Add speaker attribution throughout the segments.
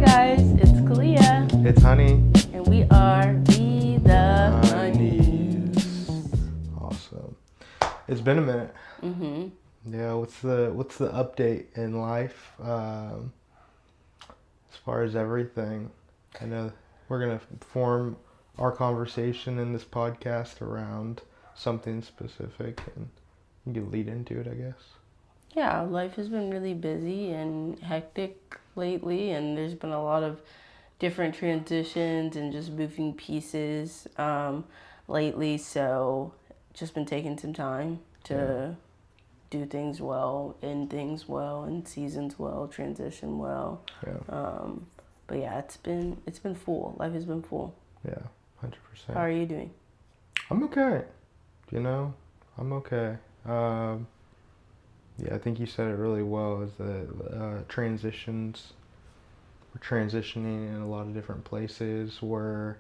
Speaker 1: guys, it's Kaleea.
Speaker 2: It's Honey.
Speaker 1: And we are WetheHoneys.
Speaker 2: Awesome. It's been a minute.
Speaker 1: Mm-hmm.
Speaker 2: Yeah, what's the update in life as far as everything? I know we're gonna form our conversation in this podcast around something specific, and you can lead into it, I guess.
Speaker 1: Yeah, life has been really busy and hectic lately, and there's been a lot of different transitions and just moving pieces lately. So just been taking some time to do things well, end things well, end seasons well, transition well.
Speaker 2: Yeah.
Speaker 1: But yeah, it's been full. Life has been full.
Speaker 2: Yeah, 100%.
Speaker 1: How are you doing?
Speaker 2: I'm okay. I'm okay. Yeah, I think you said it really well. Is that transitions? We're transitioning in a lot of different places. Where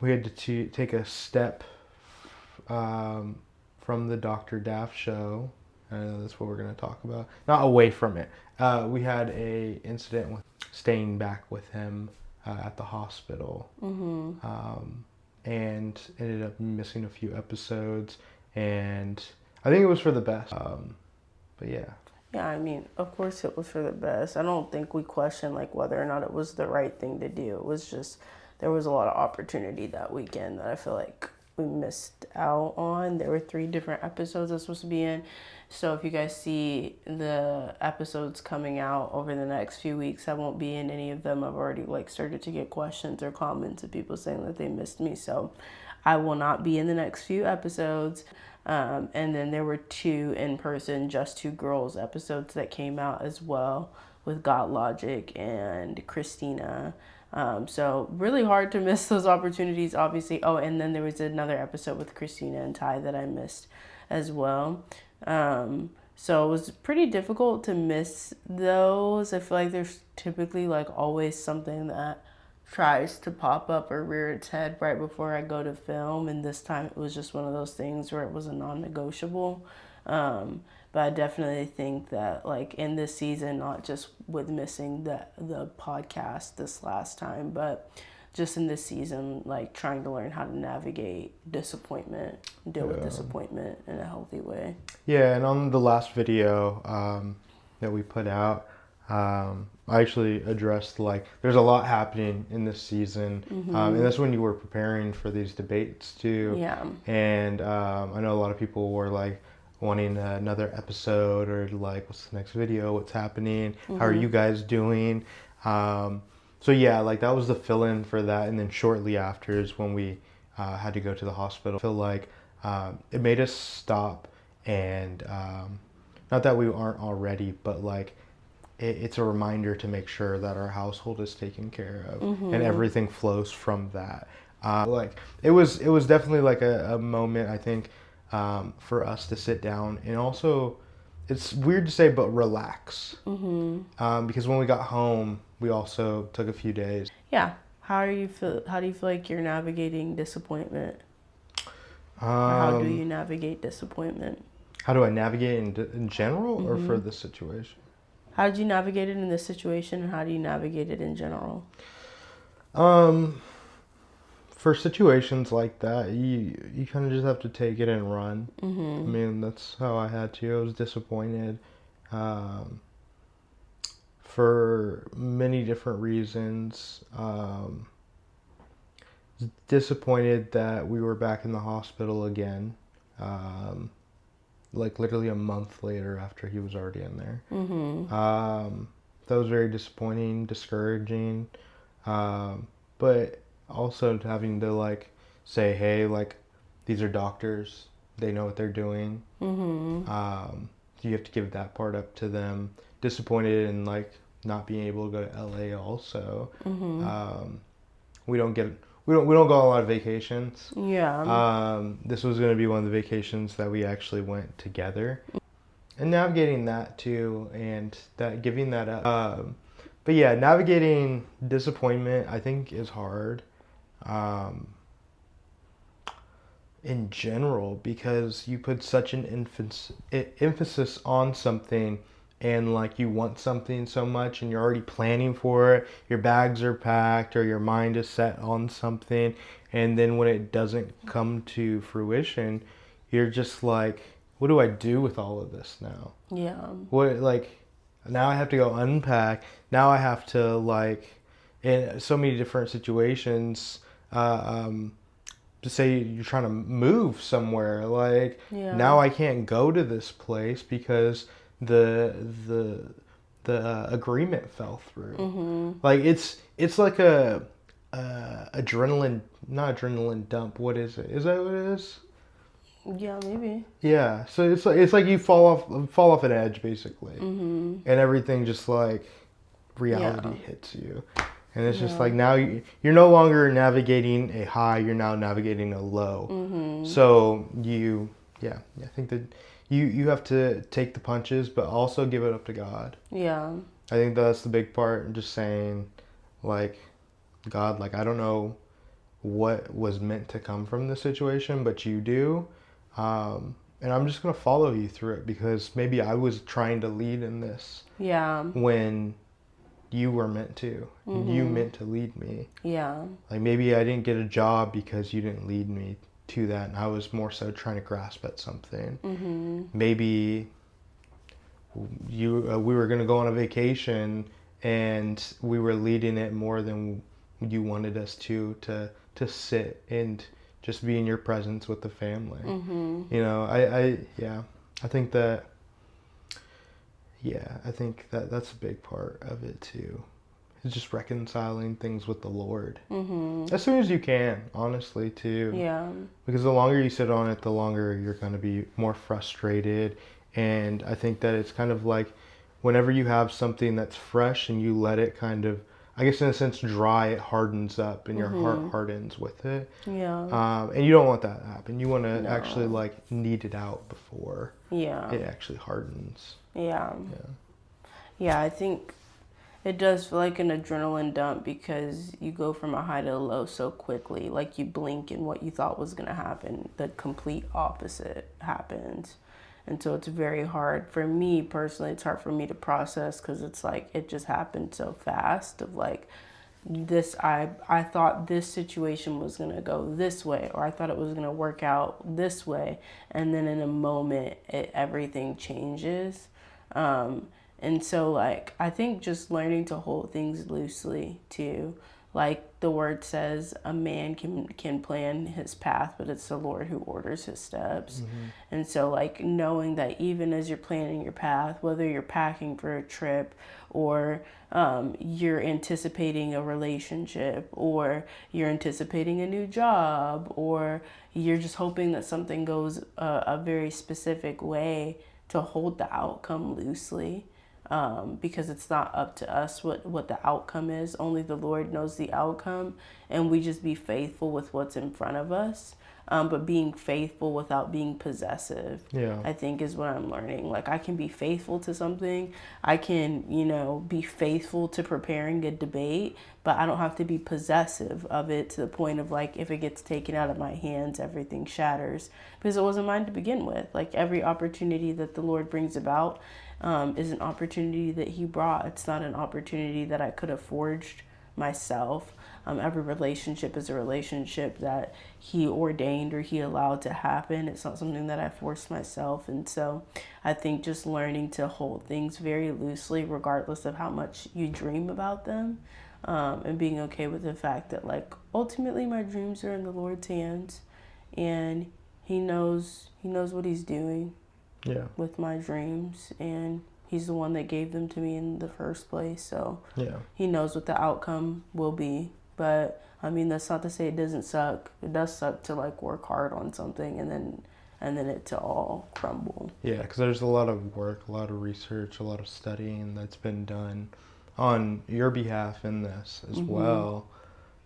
Speaker 2: we had to take a step from the Dr. Daft show. I know that's what we're going to talk about. Not away from it. We had a incident with staying back with him at the hospital, and ended up missing a few episodes. And I think it was for the best. But yeah.
Speaker 1: Yeah, I mean, of course it was for the best. I don't think we questioned like whether or not it was the right thing to do. It was just there was a lot of opportunity that weekend that I feel like we missed out on. There were 3 different episodes I was supposed to be in. So if you guys see the episodes coming out over the next few weeks, I won't be in any of them. I've already like started to get questions or comments of people saying that they missed me. So I will not be in the next few episodes. And then there were 2 in person, Just 2 Girls episodes that came out as well with God Logic and Christina. So really hard to miss those opportunities, obviously. Oh, and then there was another episode with Christina and Ty that I missed as well. So it was pretty difficult to miss those. I feel like there's typically like always something that tries to pop up or rear its head right before I go to film, and this time it was just one of those things where it was a non-negotiable. But I definitely think that like in this season, not just with missing the podcast this last time, but just in this season, like trying to learn how to navigate disappointment, deal with disappointment in a healthy way.
Speaker 2: Yeah, and on the last video that we put out, I actually addressed like there's a lot happening in this season, and that's when you were preparing for these debates too.
Speaker 1: Yeah.
Speaker 2: And I know a lot of people were like wanting another episode, or like what's the next video, what's happening, how are you guys doing? So yeah, like that was the fill-in for that, and then shortly after is when we had to go to the hospital. I feel like it made us stop, and not that we aren't already, but like it's a reminder to make sure that our household is taken care of, and everything flows from that. Like it was definitely like a moment, I think, for us to sit down and also, it's weird to say, but relax. Because when we got home, we also took a few days.
Speaker 1: Yeah. How do you feel like you're navigating disappointment? Or how do you navigate disappointment?
Speaker 2: How do I navigate in general, or for this situation?
Speaker 1: How did you navigate it in this situation, and how do you navigate it in general?
Speaker 2: For situations like that, you kind of just have to take it and run. I mean, that's how I had to. I was disappointed for many different reasons. Disappointed that we were back in the hospital again. Like literally a month later after he was already in there. That was very disappointing, discouraging, but also having to like say, hey, like these are doctors, they know what they're doing. You have to give that part up to them. Disappointed in like not being able to go to LA also. We don't go on a lot of vacations.
Speaker 1: Yeah.
Speaker 2: This was going to be one of the vacations that we actually went together, and navigating that too, and that giving that up. But yeah, navigating disappointment, I think, is hard in general, because you put such an emphasis on something and like you want something so much and you're already planning for it, your bags are packed or your mind is set on something, and then when it doesn't come to fruition, you're just like, what do I do with all of this now?
Speaker 1: Yeah.
Speaker 2: What, like, now I have to go unpack. Now I have to, like, in so many different situations, to say you're trying to move somewhere. Like, now I can't go to this place because the agreement fell through. Like, it's like a adrenaline, not adrenaline dump. What is it? Is that what it is?
Speaker 1: Yeah, maybe.
Speaker 2: Yeah, so it's like you fall off an edge basically, and everything just like reality hits you, and it's just like now you're no longer navigating a high, you're now navigating a low. So I think that you have to take the punches, but also give it up to God.
Speaker 1: Yeah.
Speaker 2: I think that's the big part. Just saying, like, God, like, I don't know what was meant to come from this situation, but you do. And I'm just going to follow you through it because maybe I was trying to lead in this.
Speaker 1: Yeah.
Speaker 2: When you were meant to. You meant to lead me.
Speaker 1: Yeah.
Speaker 2: Like maybe I didn't get a job because you didn't lead me to that, and I was more so trying to grasp at something. Maybe we were going to go on a vacation and we were leading it more than you wanted us to sit and just be in your presence with the family. You know, I think that, I think that that's a big part of it too. It's just reconciling things with the Lord. As soon as you can, honestly, too.
Speaker 1: Yeah.
Speaker 2: Because the longer you sit on it, the longer you're going to be more frustrated. And I think that it's kind of like whenever you have something that's fresh and you let it kind of, I guess in a sense, dry, it hardens up and your heart hardens with it.
Speaker 1: Yeah.
Speaker 2: And you don't want that to happen. You want to actually like knead it out before it actually hardens.
Speaker 1: Yeah. Yeah, I think it does feel like an adrenaline dump because you go from a high to a low so quickly. Like you blink and what you thought was going to happen, the complete opposite happens. And so it's very hard for me personally. It's hard for me to process because it's like it just happened so fast. Of like this, I thought this situation was gonna go this way, or I thought it was gonna work out this way, and then in a moment, everything changes. And so like I think just learning to hold things loosely too. Like the word says, a man can plan his path, but it's the Lord who orders his steps. And so like knowing that even as you're planning your path, whether you're packing for a trip or you're anticipating a relationship or you're anticipating a new job or you're just hoping that something goes a very specific way, to hold the outcome loosely. Because it's not up to us what the outcome is. Only the Lord knows the outcome, and we just be faithful with what's in front of us. But being faithful without being possessive, I think is what I'm learning. Like I can be faithful to something. I can, be faithful to preparing a debate, but I don't have to be possessive of it to the point of like, if it gets taken out of my hands, everything shatters because it wasn't mine to begin with. Like every opportunity that the Lord brings about, is an opportunity that he brought. It's not an opportunity that I could have forged myself. Every relationship is a relationship that he ordained or he allowed to happen. It's not something that I forced myself. And so I think just learning to hold things very loosely, regardless of how much you dream about them, and being okay with the fact that like ultimately my dreams are in the Lord's hands, and he knows what he's doing. With my dreams, and he's the one that gave them to me in the first place, so he knows what the outcome will be. But I mean, that's not to say it doesn't suck. It does suck to like work hard on something and then it to all crumble. Because
Speaker 2: there's a lot of work, a lot of research, a lot of studying that's been done on your behalf in this as well.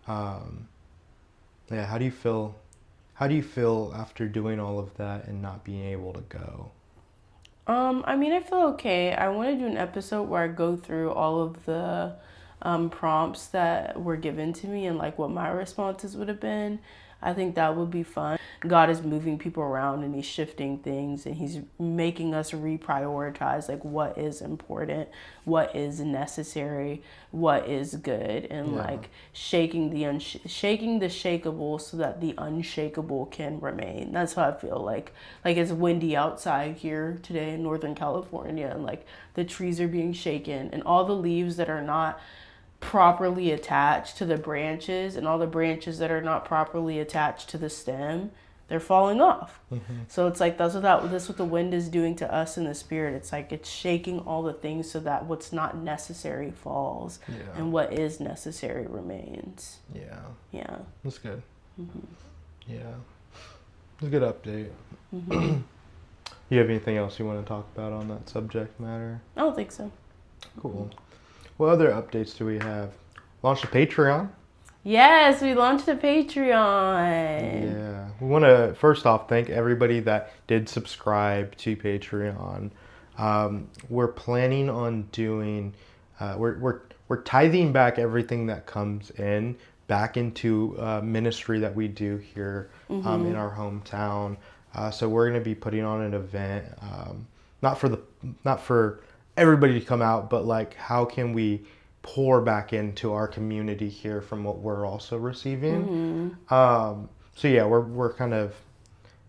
Speaker 2: How do you feel after doing all of that and not being able to go?
Speaker 1: I mean, I feel okay. I want to do an episode where I go through all of the prompts that were given to me and like what my responses would have been. I think that would be fun. God is moving people around and he's shifting things and he's making us reprioritize like what is important, what is necessary, what is good, and like shaking the shakeable so that the unshakable can remain. That's how I feel like it's windy outside here today in Northern California and like the trees are being shaken and all the leaves that are not properly attached to the branches and all the branches that are not properly attached to the stem, they're falling off. So it's like that's what the wind is doing to us in the spirit. It's like it's shaking all the things so that what's not necessary falls and what is necessary remains. Yeah.
Speaker 2: That's good. Yeah. It's a good update. You have anything else you want to talk about on that subject matter?
Speaker 1: I don't think so.
Speaker 2: Cool. What other updates do we have? Launched a Patreon?
Speaker 1: Yes, we launched a Patreon.
Speaker 2: Yeah. We want to first off thank everybody that did subscribe to Patreon. We're planning on doing we're tithing back everything that comes in back into ministry that we do here in our hometown. So we're going to be putting on an event, not for everybody to come out, but like how can we pour back into our community here from what we're also receiving. So yeah, we're kind of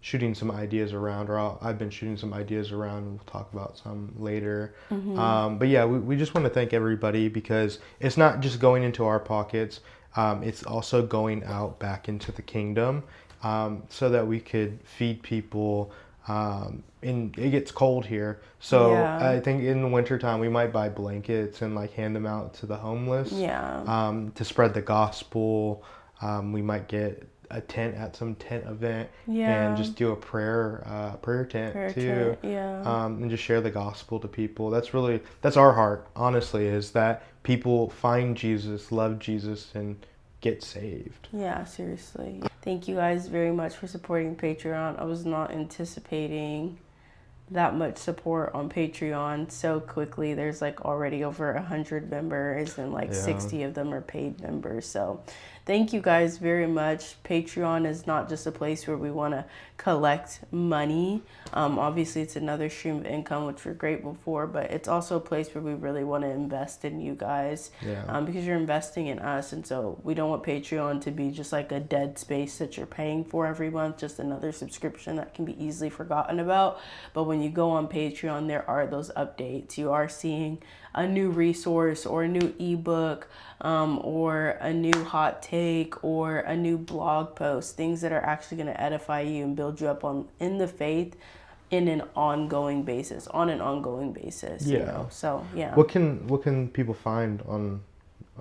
Speaker 2: shooting some ideas around, or I've been shooting some ideas around, and we'll talk about some later. But yeah, we just want to thank everybody because it's not just going into our pockets, it's also going out back into the kingdom, so that we could feed people. And it gets cold here, so I think in the wintertime we might buy blankets and like hand them out to the homeless, to spread the gospel. We might get a tent at some tent event and just do a prayer tent too, and just share the gospel to people. That's our heart, honestly, is that people find Jesus, love Jesus, and get saved.
Speaker 1: Yeah, seriously. Thank you guys very much for supporting Patreon. I was not anticipating that much support on Patreon so quickly. There's like already over 100 members and like 60 of them are paid members. So thank you guys very much. Patreon is not just a place where we want to collect money. Obviously it's another stream of income, which we're grateful for, but it's also a place where we really want to invest in you guys, because you're investing in us. And so we don't want Patreon to be just like a dead space that you're paying for every month, just another subscription that can be easily forgotten about. But when you go on Patreon, there are those updates. You are seeing a new resource or a new ebook, or a new hot take or a new blog post, things that are actually going to edify you and build you up in the faith on an ongoing basis, you know? So yeah.
Speaker 2: What can people find on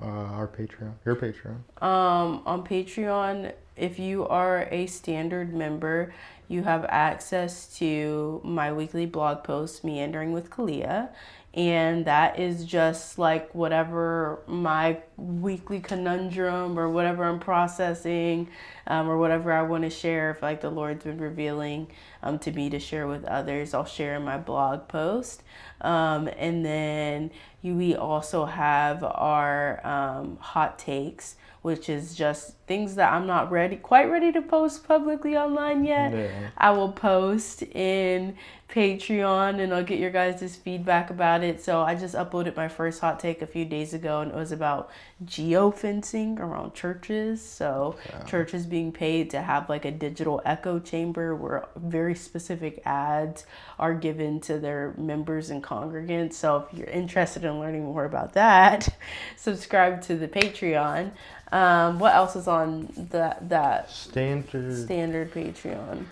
Speaker 2: our Patreon, your Patreon?
Speaker 1: On Patreon, if you are a standard member, you have access to my weekly blog post, Meandering with Kaleea. And that is just like whatever my weekly conundrum or whatever I'm processing, or whatever I want to share, if like the Lord's been revealing to me to share with others, I'll share in my blog post. And then we also have our hot takes, which is just things that I'm not quite ready to post publicly online yet. I will post in Patreon and I'll get your guys' feedback about it. So I just uploaded my first hot take a few days ago, and it was about geofencing around churches. So churches being paid to have like a digital echo chamber where very specific ads are given to their members and congregants. So if you're interested in learning more about that, subscribe to the Patreon. What else is on that standard Patreon?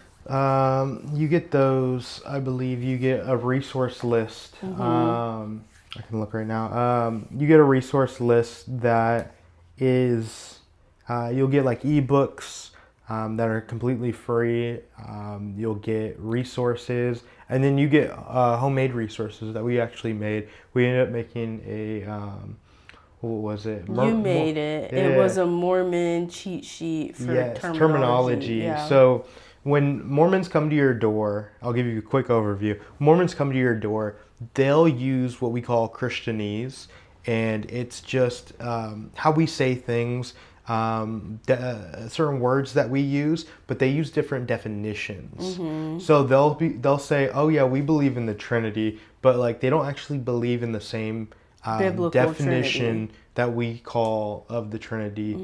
Speaker 2: You get those, I believe you get a resource list. I can look right now. You get a resource list that is, you'll get like ebooks that are completely free. You'll get resources, and then you get homemade resources that we actually made. We ended up making a, what was it?
Speaker 1: You made it. Yeah. It was a Mormon cheat sheet for terminology. Yeah.
Speaker 2: So when Mormons come to your door, I'll give you a quick overview. Mormons come to your door, they'll use what we call Christianese, and it's just how we say things. certain words that we use, but they use different definitions. So they'll say, oh yeah, we believe in the Trinity, but like they don't actually believe in the same
Speaker 1: Biblical
Speaker 2: definition
Speaker 1: Trinity.
Speaker 2: that we call of the Trinity.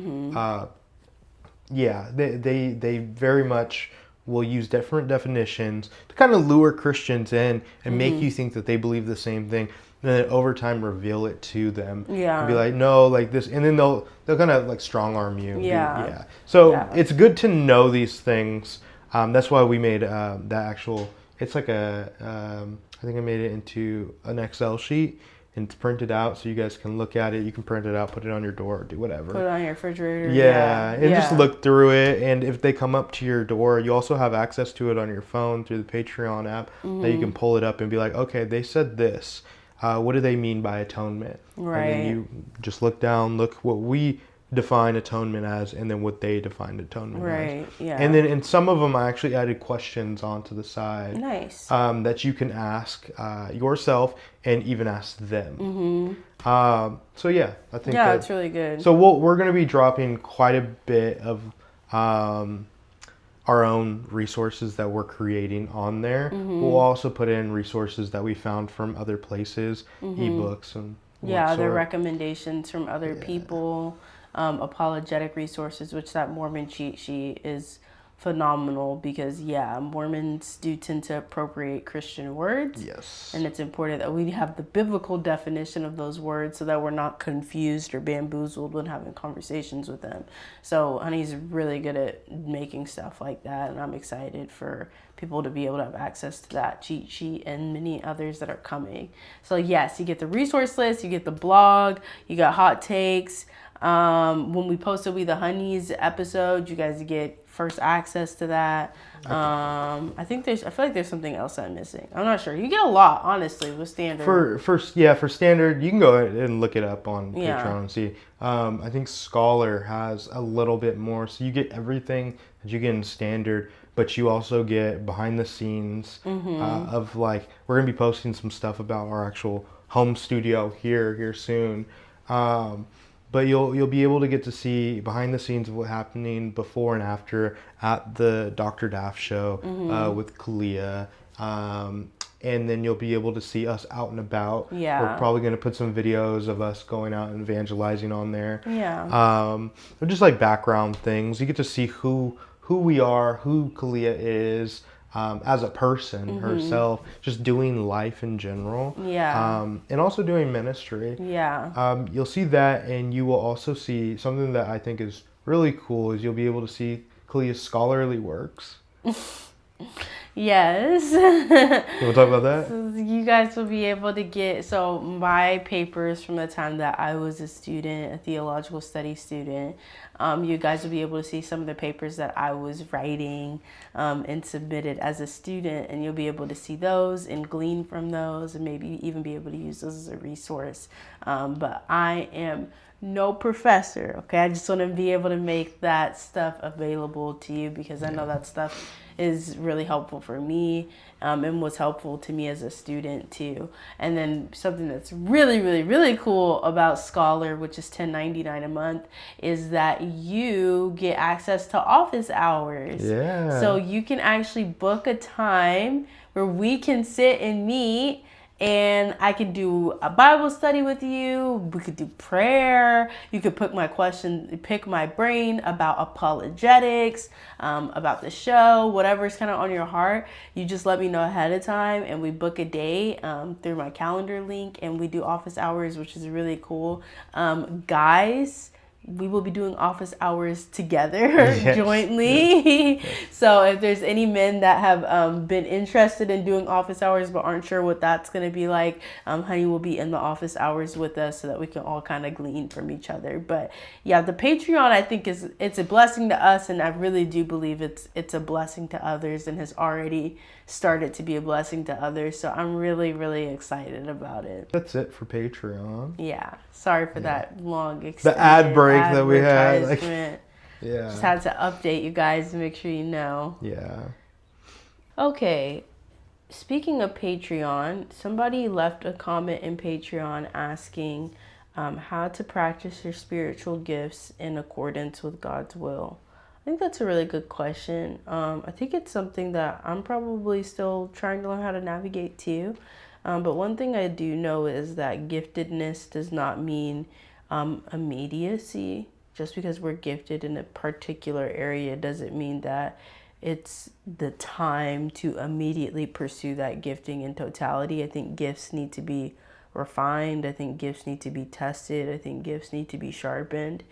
Speaker 2: Yeah, they very much will use different definitions to kind of lure Christians in and make you think that they believe the same thing. And then over time reveal it to them.
Speaker 1: Yeah.
Speaker 2: And be like, no, like this, and then they'll kind of like strong arm you.
Speaker 1: Yeah.
Speaker 2: Yeah. So
Speaker 1: Yeah.
Speaker 2: it's good to know these things. That's why we made that actual. It's like I think I made it into an Excel sheet. And it's printed out so you guys can look at it. You can print it out, put it on your door, do whatever.
Speaker 1: Put it on your refrigerator.
Speaker 2: Yeah, and just look through it. And if they come up to your door, you also have access to it on your phone through the Patreon app. That you can pull it up and be like, okay, they said this. What do they mean by atonement?
Speaker 1: Right.
Speaker 2: And then you just look down, look what we define atonement as, and then what they defined atonement as.
Speaker 1: Right, yeah.
Speaker 2: And then in some of them, I actually added questions onto the side.
Speaker 1: Nice.
Speaker 2: That you can ask yourself and even ask them. So yeah, I think
Speaker 1: it's really good.
Speaker 2: So we're going to be dropping quite a bit of our own resources that we're creating on there. We'll also put in resources that we found from other places, ebooks and
Speaker 1: other recommendations from other people, apologetic resources, which that Mormon cheat sheet is phenomenal because Mormons do tend to appropriate Christian words.
Speaker 2: Yes.
Speaker 1: And it's important that we have the biblical definition of those words so that we're not confused or bamboozled when having conversations with them. So Honey's really good at making stuff like that, and I'm excited for people to be able to have access to that cheat sheet and many others that are coming. So yes, you get the resource list, you get the blog, you got hot takes. When we posted WetheHoneys episode, you guys get first access to that. I feel like there's something else I'm missing. I'm not sure. You get a lot, honestly, with standard.
Speaker 2: For standard, you can go ahead and look it up on Patreon and see. I think Scholar has a little bit more, so you get everything that you get in standard, but you also get behind the scenes of like we're gonna be posting some stuff about our actual home studio here soon. But you'll be able to get to see behind the scenes of what's happening before and after at the Dr. Daff show with Kaleea. And then you'll be able to see us out and about.
Speaker 1: Yeah.
Speaker 2: We're probably going to put some videos of us going out and evangelizing on there.
Speaker 1: Yeah.
Speaker 2: They're just like background things. You get to see who we are, who Kaleea is. As a person herself, just doing life in general.
Speaker 1: Yeah.
Speaker 2: And also doing ministry.
Speaker 1: Yeah.
Speaker 2: You'll see that, and you will also see something that I think is really cool is you'll be able to see Kaleea's scholarly works.
Speaker 1: Yes.
Speaker 2: You want to talk about that?
Speaker 1: So you guys will be able to get, so my papers from the time that I was a student, a theological study student, you guys will be able to see some of the papers that I was writing and submitted as a student, and you'll be able to see those and glean from those and maybe even be able to use those as a resource. But I am no professor, okay? I just want to be able to make that stuff available to you because I know that stuff is really helpful for me and was helpful to me as a student too. And then something that's really, really, really cool about Scholar, which is $10.99 a month, is that you get access to office hours.
Speaker 2: Yeah.
Speaker 1: So you can actually book a time where we can sit and meet, and I could do a Bible study with you. We could do prayer. You could pick my brain about apologetics, about the show, whatever's kind of on your heart. You just let me know ahead of time, and we book a day through my calendar link, and we do office hours, which is really cool. Guys, we will be doing office hours together jointly. Yes. So if there's any men that have been interested in doing office hours but aren't sure what that's going to be like, Honey will be in the office hours with us so that we can all kind of glean from each other. But yeah, the Patreon, I think it's a blessing to us, and I really do believe it's a blessing to others and has already started to be a blessing to others. So I'm really, really excited about it.
Speaker 2: That's it for Patreon.
Speaker 1: Yeah. Sorry for that long extended
Speaker 2: the ad break that we had.
Speaker 1: Just had to update you guys to make sure you know.
Speaker 2: Yeah.
Speaker 1: Okay. Speaking of Patreon, somebody left a comment in Patreon asking How to practice your spiritual gifts in accordance with God's will. I think that's a really good question. I think it's something that I'm probably still trying to learn how to navigate too. But one thing I do know is that giftedness does not mean immediacy. Just because we're gifted in a particular area doesn't mean that it's the time to immediately pursue that gifting in totality. I think gifts need to be refined. I think gifts need to be tested. I think gifts need to be sharpened.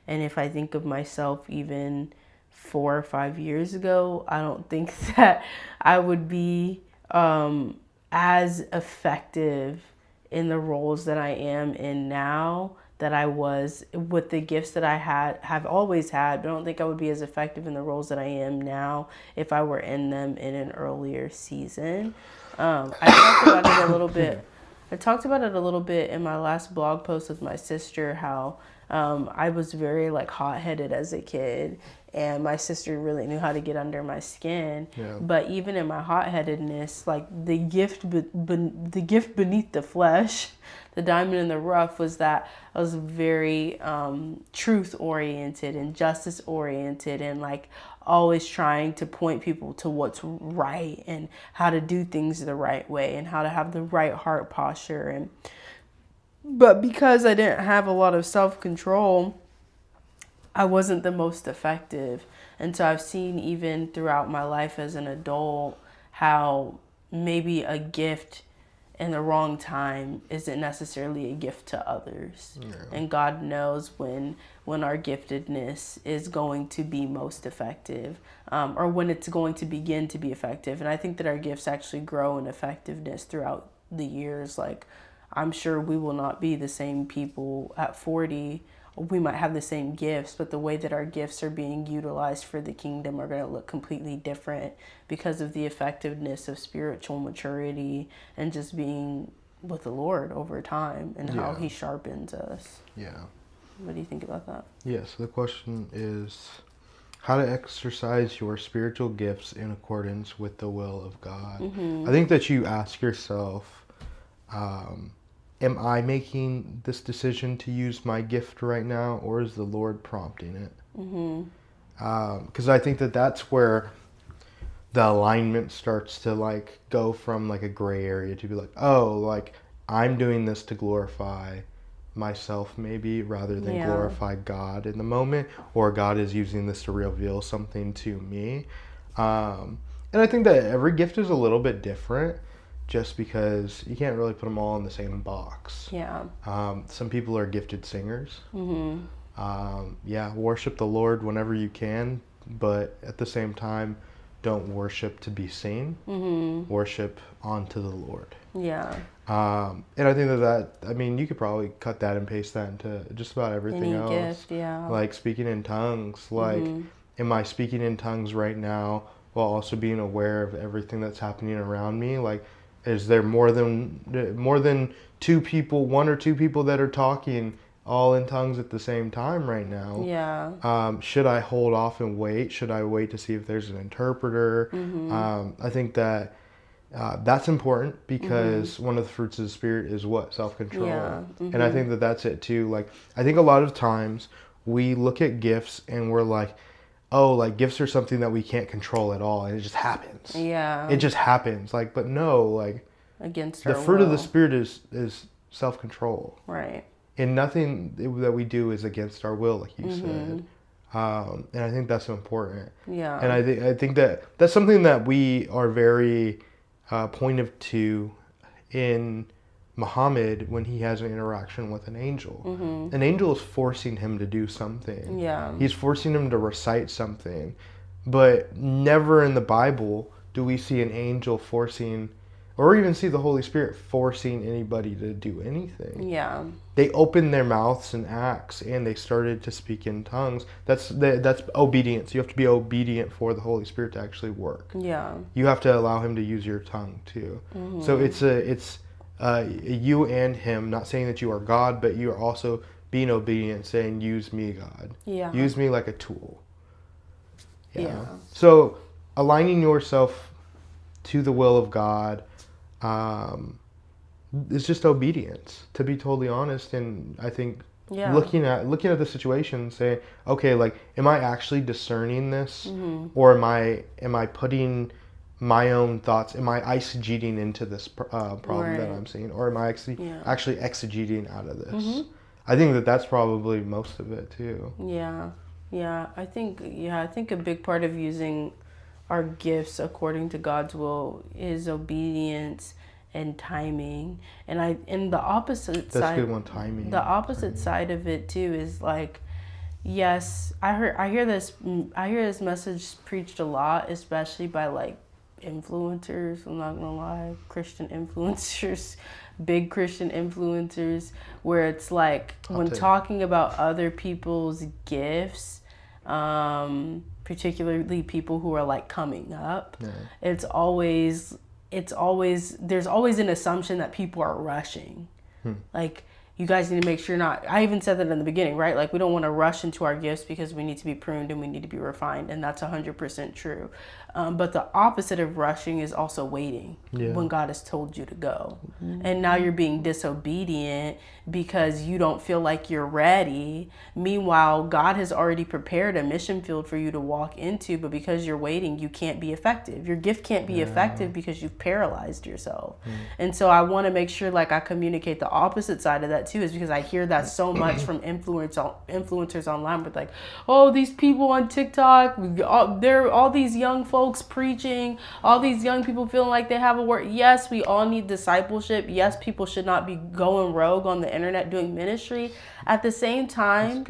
Speaker 1: And if I think of myself even 4 or 5 years ago, I don't think that I would be as effective in the roles that I am in now that I was with the gifts that I have always had. But I don't think I would be as effective in the roles that I am now if I were in them in an earlier season. I talked about it a little bit. I talked about it a little bit in my last blog post with my sister, how I was very like hot-headed as a kid, and my sister really knew how to get under my skin.
Speaker 2: Yeah.
Speaker 1: But even in my hot-headedness, like the gift beneath the flesh, the diamond in the rough, was that I was very truth-oriented and justice-oriented, and like always trying to point people to what's right and how to do things the right way and how to have the right heart posture. But because I didn't have a lot of self-control, I wasn't the most effective. And so I've seen even throughout my life as an adult how maybe a gift in the wrong time isn't necessarily a gift to others. Yeah. And God knows when our giftedness is going to be most effective, or when it's going to begin to be effective. And I think that our gifts actually grow in effectiveness throughout the years. Like, I'm sure we will not be the same people at 40. We might have the same gifts, but the way that our gifts are being utilized for the kingdom are going to look completely different because of the effectiveness of spiritual maturity and just being with the Lord over time and how he sharpens us.
Speaker 2: Yeah.
Speaker 1: What do you think about that?
Speaker 2: Yeah, so the question is how to exercise your spiritual gifts in accordance with the will of God. Mm-hmm. I think that you ask yourself, am I making this decision to use my gift right now, or is the Lord prompting it? Because I think that that's where the alignment starts to like go from like a gray area to be like, oh, like I'm doing this to glorify myself maybe rather than glorify God in the moment, or God is using this to reveal something to me. And I think that every gift is a little bit different, just because you can't really put them all in the same box. Yeah. Some people are gifted singers. Worship the Lord whenever you can, but at the same time, don't worship to be seen. Worship unto the Lord. Yeah. And I think that, I mean, you could probably cut that and paste that into just about everything else. Gift, yeah. Like speaking in tongues. Like, am I speaking in tongues right now while also being aware of everything that's happening around me? Like, is there more than two people, one or two people that are talking all in tongues at the same time right now? Yeah. Should I hold off and wait? Should I wait to see if there's an interpreter? I think that that's important because one of the fruits of the Spirit is what? Self-control. Yeah. And I think that that's it too. Like, I think a lot of times we look at gifts and we're like, oh, like gifts are something that we can't control at all, and it just happens. Yeah. It just happens. Like, but no, like
Speaker 1: against
Speaker 2: the fruit of the Spirit is self-control. Right. And nothing that we do is against our will, like you said. And I think that's important. Yeah. And I think that that's something that we are very pointed to in Muhammad when he has an interaction with an angel. An angel is forcing him to do something. Yeah. He's forcing him to recite something. But never in the Bible do we see an angel forcing, or even see the Holy Spirit forcing anybody to do anything. Yeah. They opened their mouths in Acts and they started to speak in tongues. That's obedience. You have to be obedient for the Holy Spirit to actually work. Yeah. You have to allow him to use your tongue too. So it's you and him, not saying that you are God, but you are also being obedient, saying, use me, God. Yeah. Use me like a tool. Yeah. So aligning yourself to the will of God, it's just obedience, to be totally honest. And I think
Speaker 1: Yeah.
Speaker 2: looking at the situation and saying, okay, like, am I actually discerning this,
Speaker 1: Mm-hmm.
Speaker 2: or am I putting my own thoughts, am I eisegeting into this problem that
Speaker 1: Right.
Speaker 2: I'm seeing, or am I
Speaker 1: Yeah.
Speaker 2: actually exegeting out of this?
Speaker 1: Mm-hmm.
Speaker 2: I think that's probably most of it too.
Speaker 1: Yeah. I think a big part of using our gifts according to God's will is obedience and timing. And the opposite
Speaker 2: That's a
Speaker 1: side,
Speaker 2: good one, timing.
Speaker 1: the opposite side of it too is like, yes, I hear this message preached a lot, especially by like influencers. I'm not gonna lie, Christian influencers, big Christian influencers, where it's like when talking about other people's gifts, particularly people who are like coming up, it's always there's always an assumption that people are rushing. Like, you guys need to make sure not. I even said that in the beginning, right? Like, we don't want to rush into our gifts because we need to be pruned and we need to be refined, and that's 100% true. But the opposite of rushing is also waiting when God has told you to go. And now you're being disobedient because you don't feel like you're ready. Meanwhile, God has already prepared a mission field for you to walk into, but because you're waiting, you can't be effective. Your gift can't be effective because you've paralyzed yourself. And so I want to make sure, like, I communicate the opposite side of that too, is because I hear that so much from influencers online, with like, oh, these people on TikTok, they're all these young folks preaching, all these young people feeling like they have a word. Yes, we all need discipleship. Yes, people should not be going rogue on the internet doing ministry. At the same time,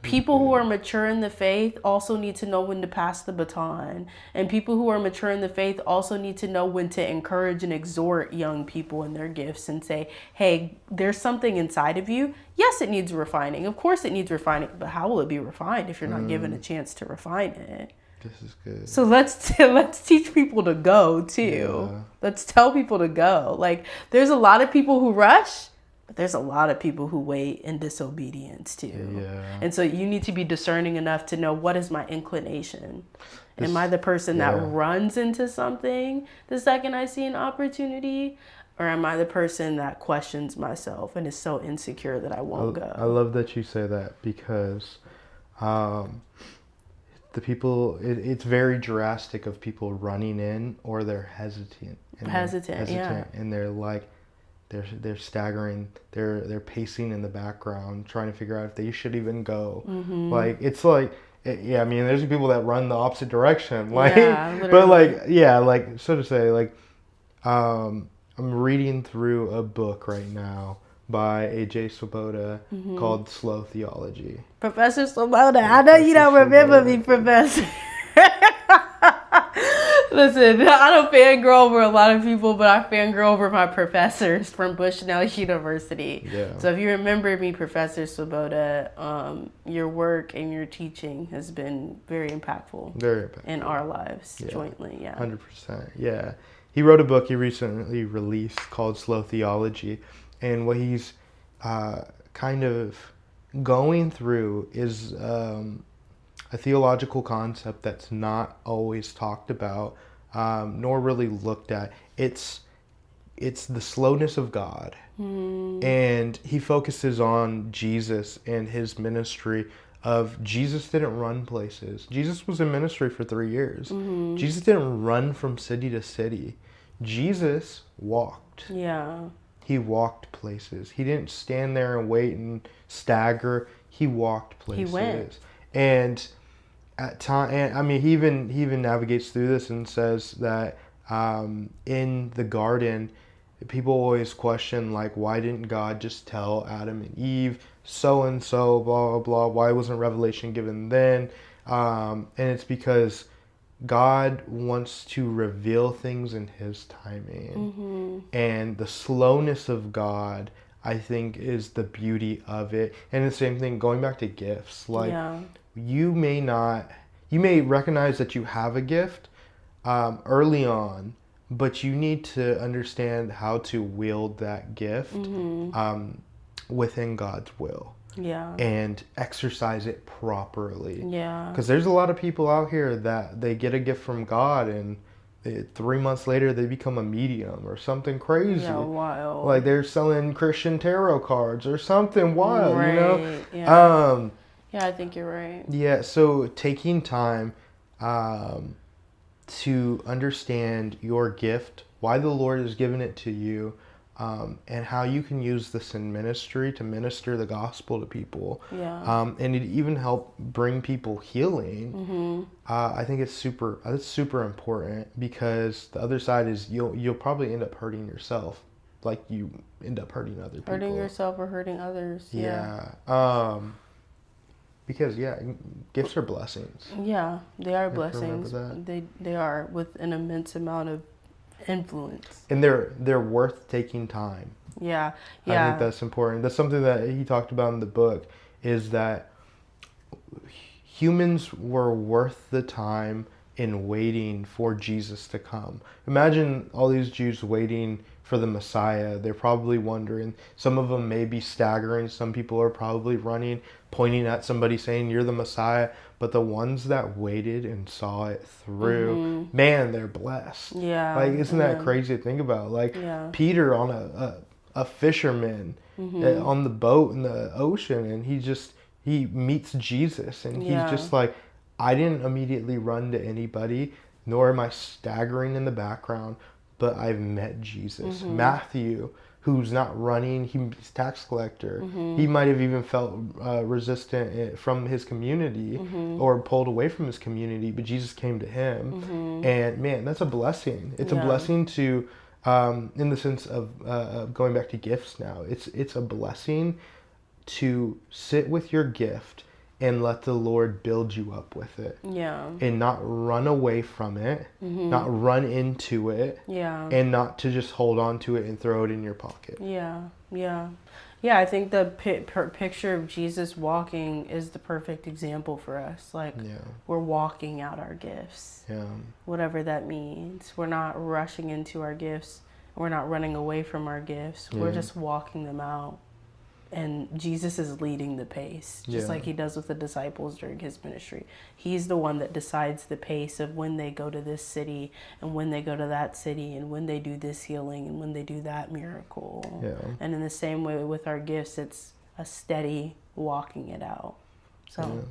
Speaker 1: people who are mature in the faith also need to know when to pass the baton. And people who are mature in the faith also need to know when to encourage and exhort young people in their gifts and say, hey, there's something inside of you. Yes, it needs refining. Of course it needs refining, but how will it be refined if you're not given a chance to refine it?
Speaker 2: This is good.
Speaker 1: So let's teach people to go too. Yeah. Let's tell people to go. Like, there's a lot of people who rush, but there's a lot of people who wait in disobedience too. Yeah. And so you need to be discerning enough to know, what is my inclination? Am I the person that runs into something the second I see an opportunity? Or am I the person that questions myself and is so insecure that I won't go?
Speaker 2: I love that you say that, because the people, it's very drastic of people running in, or they're hesitant, and they're like, they're staggering, they're pacing in the background, trying to figure out if they should even go. Like, it's like, I mean, there's people that run the opposite direction, like, but like, like, so to say, like, I'm reading through a book right now by A.J. Swoboda called Slow Theology.
Speaker 1: Professor Swoboda, I know you don't remember me, Professor. Listen, I don't fangirl over a lot of people, but I fangirl over my professors from Bushnell University. Yeah. So if you remember me, Professor Swoboda, your work and your teaching has been very impactful in our lives jointly.
Speaker 2: 100%. Yeah. He wrote a book he recently released called Slow Theology. And what he's kind of going through is a theological concept that's not always talked about, nor really looked at. It's the slowness of God. And he focuses on Jesus and his ministry of, Jesus didn't run places. Jesus was in ministry for 3 years. Jesus didn't run from city to city. Jesus walked. Yeah. He walked places. He didn't stand there and wait and stagger. He walked places. He went. And at time, I mean, he even navigates through this and says that in the garden, people always question, like, why didn't God just tell Adam and Eve so and so, blah blah blah? Why wasn't revelation given then? And it's because God wants to reveal things in his timing. And the slowness of God, I think, is the beauty of it. And the same thing, going back to gifts, like, you may recognize that you have a gift early on, but you need to understand how to wield that gift within God's will. Yeah. And exercise it properly. Yeah. Because there's a lot of people out here that they get a gift from God and 3 months later they become a medium or something crazy.
Speaker 1: Yeah, wild.
Speaker 2: Like they're selling Christian tarot cards or something wild,
Speaker 1: right.
Speaker 2: you know?
Speaker 1: Yeah. Yeah, I think you're right.
Speaker 2: Yeah, so taking time to understand your gift, why the Lord has given it to you, and how you can use this in ministry to minister the gospel to people.
Speaker 1: Yeah.
Speaker 2: And it even help bring people healing. I think it's super important, because the other side is you'll probably end up hurting yourself, like you end up hurting other people.
Speaker 1: Hurting yourself or hurting others.
Speaker 2: Yeah. Because gifts are blessings.
Speaker 1: Yeah, they are
Speaker 2: You have to
Speaker 1: blessings.
Speaker 2: remember
Speaker 1: They are, with an immense amount of influence.
Speaker 2: And they're worth taking time.
Speaker 1: Yeah.
Speaker 2: I think that's important. That's something that he talked about in the book, is that humans were worth the time in waiting for Jesus to come. Imagine all these Jews waiting for the Messiah. They're probably wondering. Some of them may be staggering. Some people are probably running, pointing at somebody saying, "You're the Messiah." But the ones that waited and saw it through, man, they're blessed.
Speaker 1: Yeah.
Speaker 2: Like, isn't that crazy to think about? Like, Peter on a fisherman on the boat in the ocean, and he meets Jesus, and he's just like, I didn't immediately run to anybody, nor am I staggering in the background, but I've met Jesus. Matthew, who's not running, he's a tax collector. He might have even felt resistant from his community or pulled away from his community, but Jesus came to him. And man, that's a blessing. It's a blessing to, in the sense of going back to gifts now, it's a blessing to sit with your gift and let the Lord build you up with it. Yeah. And not run away from it, not run into it. Yeah. And not to just hold on to it and throw it in your pocket.
Speaker 1: Yeah. Yeah. Yeah, I think the picture of Jesus walking is the perfect example for us. Like, we're walking out our gifts. Yeah. Whatever that means. We're not rushing into our gifts. We're not running away from our gifts. We're just walking them out. And Jesus is leading the pace, just like he does with the disciples during his ministry. He's the one that decides the pace of when they go to this city and when they go to that city and when they do this healing and when they do that miracle. Yeah. And in the same way with our gifts, it's a steady walking it out. So,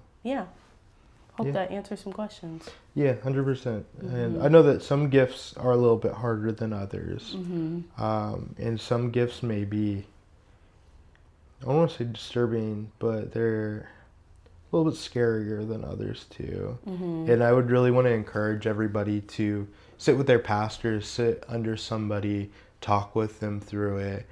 Speaker 1: hope that answers some questions. Yeah,
Speaker 2: 100%. And I know that some gifts are a little bit harder than others. And some gifts may be, I don't want to say disturbing, but they're a little bit scarier than others too. And I would really want to encourage everybody to sit with their pastors, sit under somebody, talk with them through it,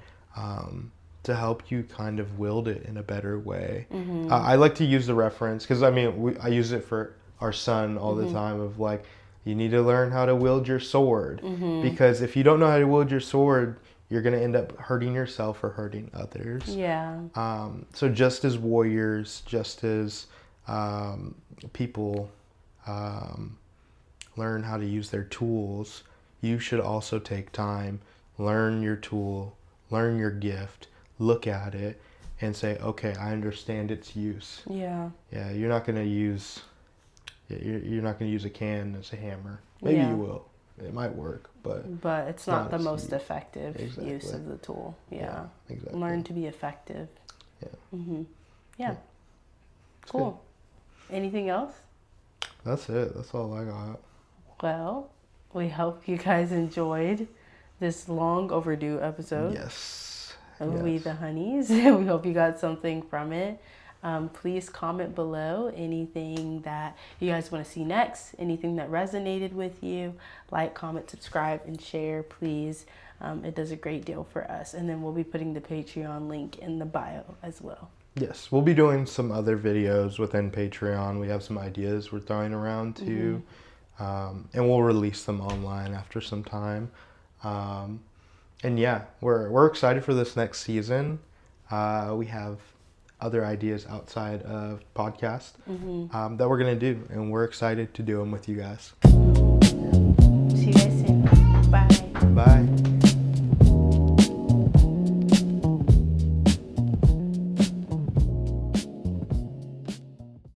Speaker 2: to help you kind of wield it in a better way. I like to use the reference, because I use it for our son all the time, of like, you need to learn how to wield your sword, because if you don't know how to wield your sword, you're going to end up hurting yourself or hurting others. Yeah. So just as warriors, just as people learn how to use their tools, you should also take time, learn your tool, learn your gift, look at it, and say, okay, I understand its use. Yeah. Yeah, you're not going to use a can as a hammer. Maybe you will. It might work, but
Speaker 1: it's not the most effective use of the tool. Yeah. Exactly. Learn to be effective. Yeah. Yeah. Cool. Good. Anything else?
Speaker 2: That's it. That's all I got.
Speaker 1: Well, we hope you guys enjoyed this long overdue episode.
Speaker 2: Yes.
Speaker 1: Of We the Honeys. We hope you got something from it. Please comment below anything that you guys want to see next, anything that resonated with you. Like, comment, subscribe, and share, please. It does a great deal for us. And then we'll be putting the Patreon link in the bio as well.
Speaker 2: Yes, we'll be doing some other videos within Patreon. We have some ideas we're throwing around too. And we'll release them online after some time. And yeah, we're excited for this next season. We have other ideas outside of podcast that we're going to do, and we're excited to do them with you guys.
Speaker 1: See you guys soon. Bye.
Speaker 2: Bye.